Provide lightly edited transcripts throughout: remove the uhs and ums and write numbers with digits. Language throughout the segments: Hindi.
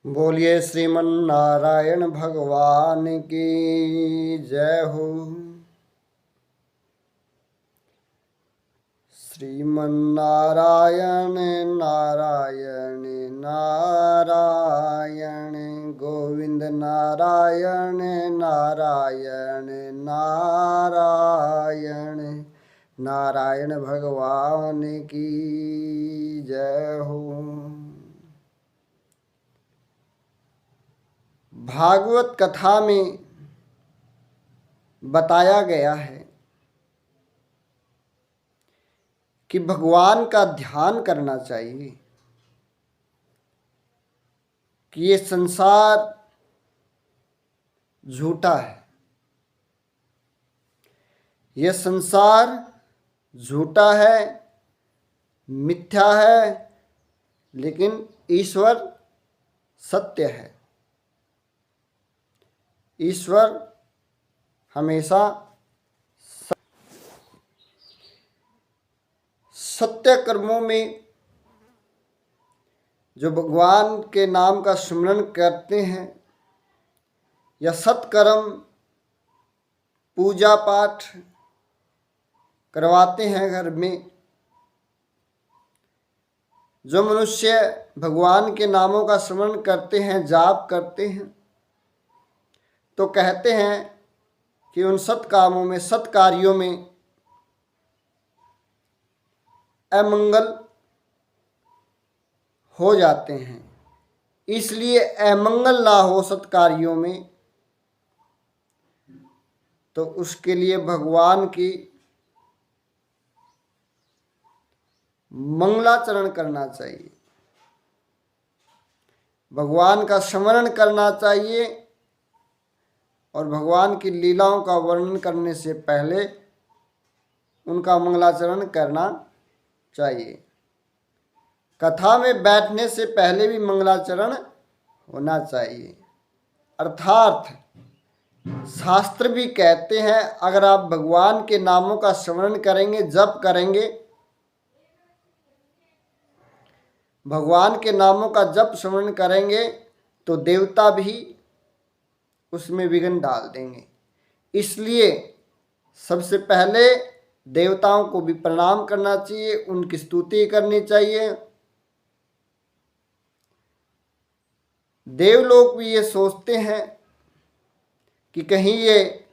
बोलिए श्रीमन नारायण भगवान की जय हो। श्रीमन नारायण नारायण नारायण गोविंद नारायण नारायण नारायण नारायण भगवान की जय हो। भागवत कथा में बताया गया है कि भगवान का ध्यान करना चाहिए कि ये संसार झूठा है, ये संसार झूठा है, मिथ्या है, लेकिन ईश्वर सत्य है। ईश्वर हमेशा सत्य कर्मों में जो भगवान के नाम का स्मरण करते हैं या सत्कर्म पूजा पाठ करवाते हैं घर में, जो मनुष्य भगवान के नामों का स्मरण करते हैं, जाप करते हैं, तो कहते हैं कि उन सत्कामों में, सत्कार्यों में अमंगल हो जाते हैं। इसलिए अमंगल ना हो सत्कार्यों में, तो उसके लिए भगवान की मंगलाचरण करना चाहिए, भगवान का स्मरण करना चाहिए और भगवान की लीलाओं का वर्णन करने से पहले उनका मंगलाचरण करना चाहिए। कथा में बैठने से पहले भी मंगलाचरण होना चाहिए। अर्थात शास्त्र भी कहते हैं, अगर आप भगवान के नामों का स्मरण करेंगे, जप करेंगे, भगवान के नामों का जप स्मरण करेंगे, तो देवता भी उसमें विघ्न डाल देंगे। इसलिए सबसे पहले देवताओं को भी प्रणाम करना चाहिए, उनकी स्तुति करनी चाहिए। देवलोक भी ये सोचते हैं कि कहीं ये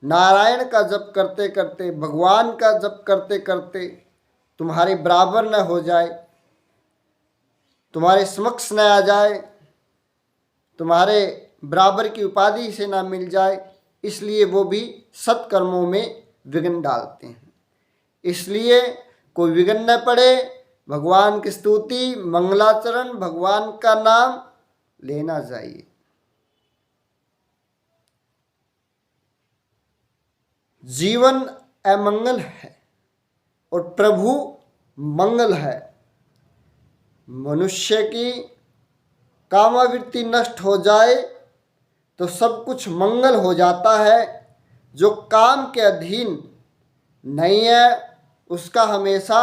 नारायण का जप करते करते, भगवान का जप करते करते तुम्हारे बराबर न हो जाए, तुम्हारे समक्ष न आ जाए, तुम्हारे बराबर की उपाधि से ना मिल जाए, इसलिए वो भी सत्कर्मों में विघ्न डालते हैं। इसलिए कोई विघ्न न पड़े, भगवान की स्तुति, मंगलाचरण, भगवान का नाम लेना चाहिए। जीवन अमंगल है और प्रभु मंगल है। मनुष्य की कामावृत्ति नष्ट हो जाए तो सब कुछ मंगल हो जाता है। जो काम के अधीन नहीं है उसका हमेशा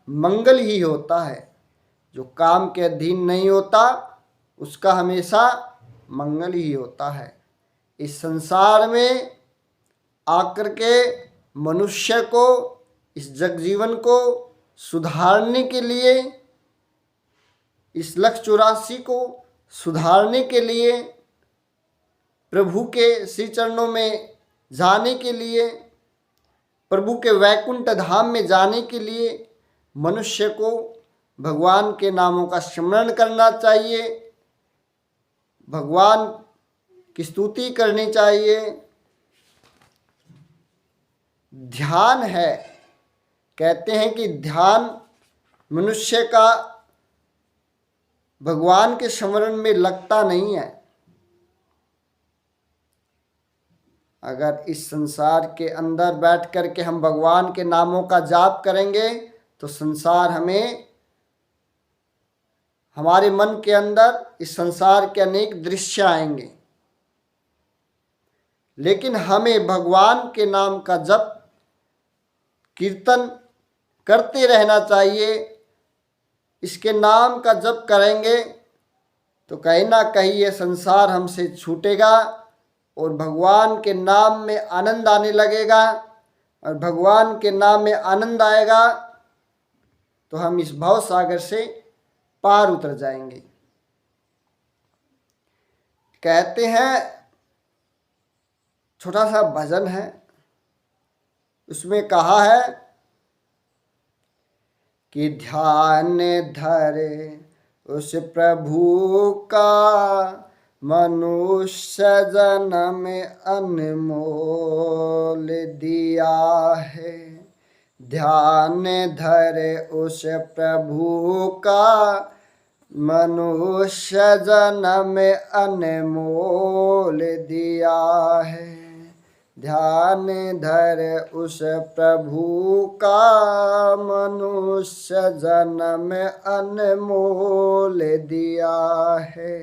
मंगल ही होता है, जो काम के अधीन नहीं होता उसका हमेशा मंगल ही होता है। इस संसार में आकर के मनुष्य को, इस जगजीवन को सुधारने के लिए, इस लक्ष्य 84 को सुधारने के लिए, प्रभु के श्री चरणों में जाने के लिए, प्रभु के वैकुंठ धाम में जाने के लिए मनुष्य को भगवान के नामों का स्मरण करना चाहिए, भगवान की स्तुति करनी चाहिए। ध्यान है, कहते हैं कि ध्यान मनुष्य का भगवान के स्मरण में लगता नहीं है। अगर इस संसार के अंदर बैठ कर के हम भगवान के नामों का जाप करेंगे तो संसार हमें, हमारे मन के अंदर इस संसार के अनेक दृश्य आएंगे, लेकिन हमें भगवान के नाम का जप कीर्तन करते रहना चाहिए। इसके नाम का जप करेंगे तो कहीं ना कहीं ये संसार हमसे छूटेगा और भगवान के नाम में आनंद आने लगेगा। और भगवान के नाम में आनंद आएगा तो हम इस भव सागर से पार उतर जाएंगे। कहते हैं, छोटा सा भजन है, उसमें कहा है कि ध्यान धरे उस प्रभु का मनुष्य जन्म अनमोल दिया है। ध्यान धरे उस प्रभु का मनुष्य जन्म अनमोल दिया है। ध्यान धर उस प्रभु का मनुष्य जन्म अनमोल दिया है।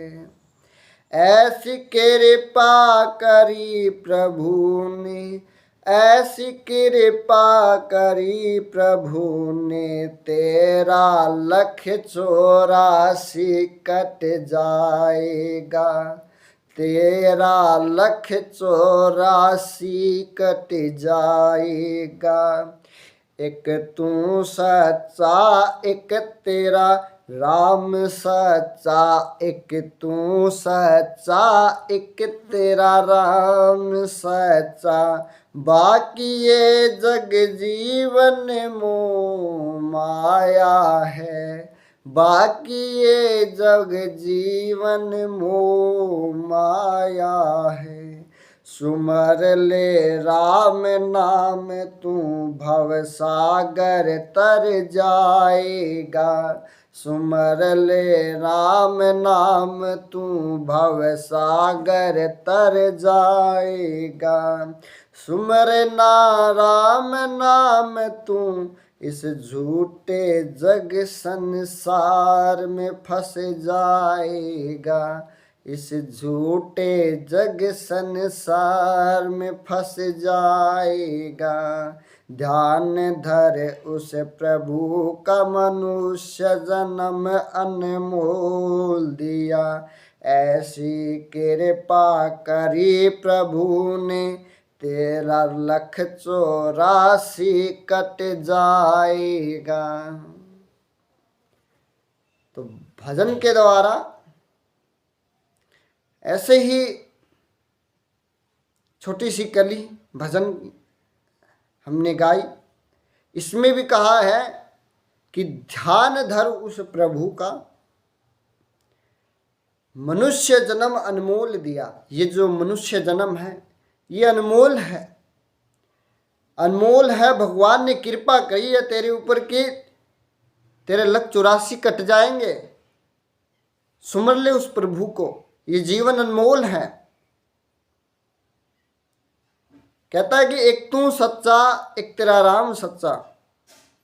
ऐसी कृपा करी प्रभु ने, ऐसी कृपा करी प्रभु ने, तेरा 1,84 कट जाएगा, तेरा 1,84 कट जाएगा। एक तू सच्चा एक तेरा राम सच्चा, एक तू सच्चा एक तेरा राम सच्चा, बाकी ये जग जीवन मोह माया है, बाकी ये जग जीवन मोह माया है। सुमर ले राम नाम तू भव सागर तर जाएगा, सुमर ले राम नाम तू भव सागर तर जाएगा। सुमर ना राम नाम तू इस झूठे जग संसार में फंस जाएगा, इस झूठे जग संसार में फंस जाएगा। ध्यान धर उस प्रभु का मनुष्य जन्म अनमोल दिया, ऐसी कृपा करी प्रभु ने, तेरा 1,84 कट जाएगा। तो भजन के द्वारा ऐसे ही छोटी सी कली भजन हमने गाई, इसमें भी कहा है कि ध्यान धर उस प्रभु का मनुष्य जन्म अनमोल दिया। ये जो मनुष्य जन्म है ये अनमोल है, अनमोल है। भगवान ने कृपा करी है तेरे ऊपर कि तेरे 1,84 कट जाएंगे। सुमर ले उस प्रभु को, ये जीवन अनमोल है। कहता है कि एक तू सच्चा एक तेरा राम सच्चा,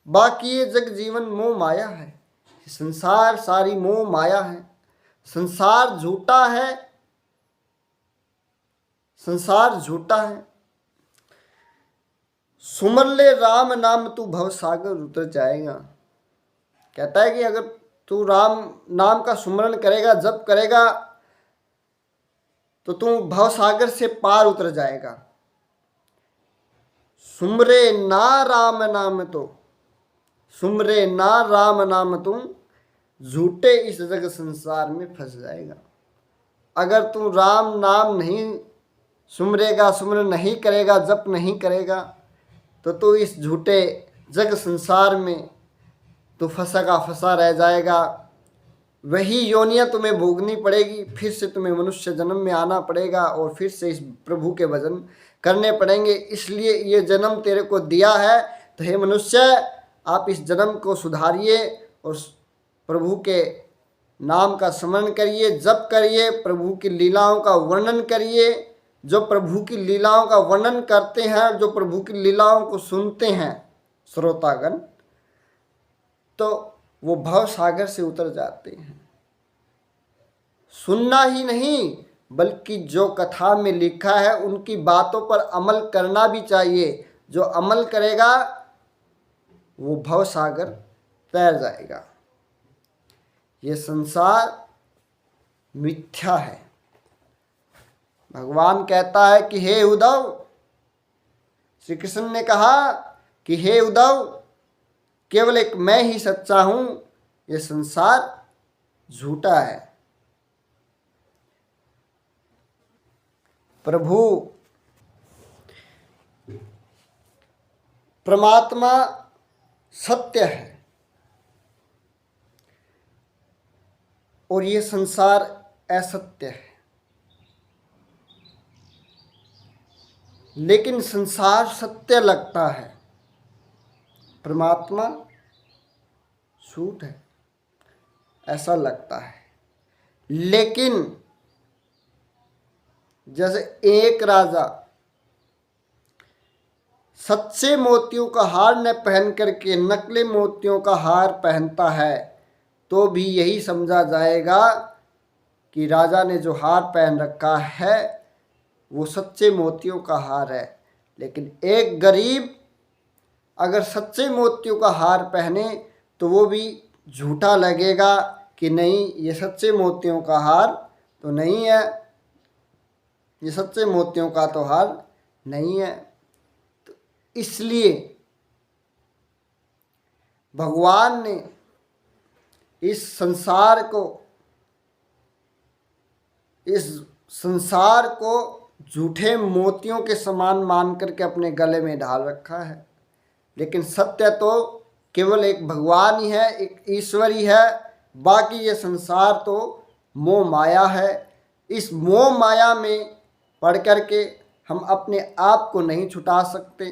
बाकी ये जग जीवन मोह माया है। संसार सारी मोह माया है, संसार झूठा है, संसार झूठा है। सुमर ले राम नाम तू भव सागर उतर जाएगा। कहता है कि अगर तू राम नाम का सुमरण करेगा, जप करेगा, तो तू भव सागर से पार उतर जाएगा। सुमरे ना राम नाम तो, सुमरे ना राम नाम तू झूठे इस जग संसार में फंस जाएगा। अगर तू राम नाम नहीं सुमरेगा, सुमरन नहीं करेगा, जप नहीं करेगा, तो तू इस झूठे जग संसार में तो फंसा का फंसा रह जाएगा। वही योनियां तुम्हें भोगनी पड़ेगी, फिर से तुम्हें मनुष्य जन्म में आना पड़ेगा और फिर से इस प्रभु के भजन करने पड़ेंगे। इसलिए ये जन्म तेरे को दिया है, तो हे मनुष्य आप इस जन्म को सुधारिए और प्रभु के नाम का स्मरण करिए, जप करिए, प्रभु की लीलाओं का वर्णन करिए। जो प्रभु की लीलाओं का वर्णन करते हैं, जो प्रभु की लीलाओं को सुनते हैं श्रोतागण, तो वो भव सागर से उतर जाते हैं। सुनना ही नहीं बल्कि जो कथा में लिखा है उनकी बातों पर अमल करना भी चाहिए। जो अमल करेगा वो भव सागर तैर जाएगा। ये संसार मिथ्या है। भगवान कहता है कि हे उद्धव, श्री कृष्ण ने कहा कि हे उद्धव, केवल एक मैं ही सच्चा हूं, यह संसार झूठा है। प्रभु परमात्मा सत्य है और ये संसार असत्य है। लेकिन संसार सत्य लगता है, परमात्मा झूठ है ऐसा लगता है। लेकिन जैसे एक राजा सच्चे मोतियों का हार न पहन करके नकली मोतियों का हार पहनता है, तो भी यही समझा जाएगा कि राजा ने जो हार पहन रखा है वो सच्चे मोतियों का हार है। लेकिन एक गरीब अगर सच्चे मोतियों का हार पहने तो वो भी झूठा लगेगा कि नहीं, ये सच्चे मोतियों का हार तो नहीं है, ये सच्चे मोतियों का तो हार नहीं है। तो इसलिए भगवान ने इस संसार को झूठे मोतियों के समान मान करके अपने गले में ढाल रखा है। लेकिन सत्य तो केवल एक भगवान ही है, एक ईश्वर ही है। बाकी ये संसार तो मोह माया है। इस मोह माया में पढ़ करके हम अपने आप को नहीं छुटा सकते।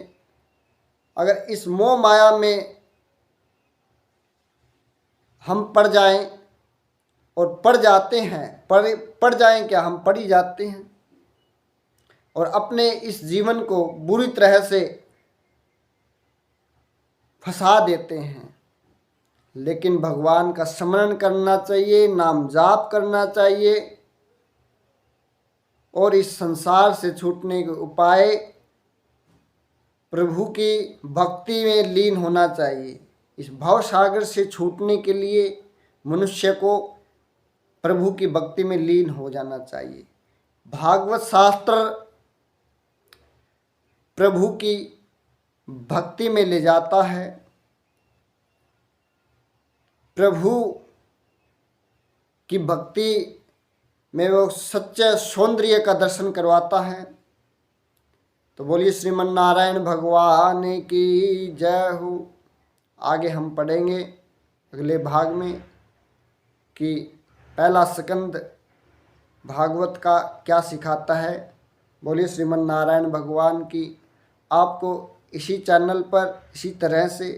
अगर इस मोह माया में हम पड़ जाएं और पड़ जाते हैं, पड़ जाएं क्या, हम पड़ ही जाते हैं और अपने इस जीवन को बुरी तरह से फंसा देते हैं। लेकिन भगवान का स्मरण करना चाहिए, नाम जाप करना चाहिए और इस संसार से छूटने के उपाय प्रभु की भक्ति में लीन होना चाहिए। इस भव सागर से छूटने के लिए मनुष्य को प्रभु की भक्ति में लीन हो जाना चाहिए। भागवत शास्त्र प्रभु की भक्ति में ले जाता है, प्रभु की भक्ति में वो सच्चे सौंदर्य का दर्शन करवाता है। तो बोलिए श्रीमन नारायण भगवान की जय हो। आगे हम पढ़ेंगे अगले भाग में कि पहला स्कंद भागवत का क्या सिखाता है। बोलिए श्रीमन नारायण भगवान की। आपको इसी चैनल पर इसी तरह से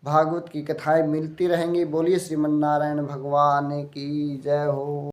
भागवत की कथाएं मिलती रहेंगी। बोलिए श्रीमन नारायण भगवान की जय हो।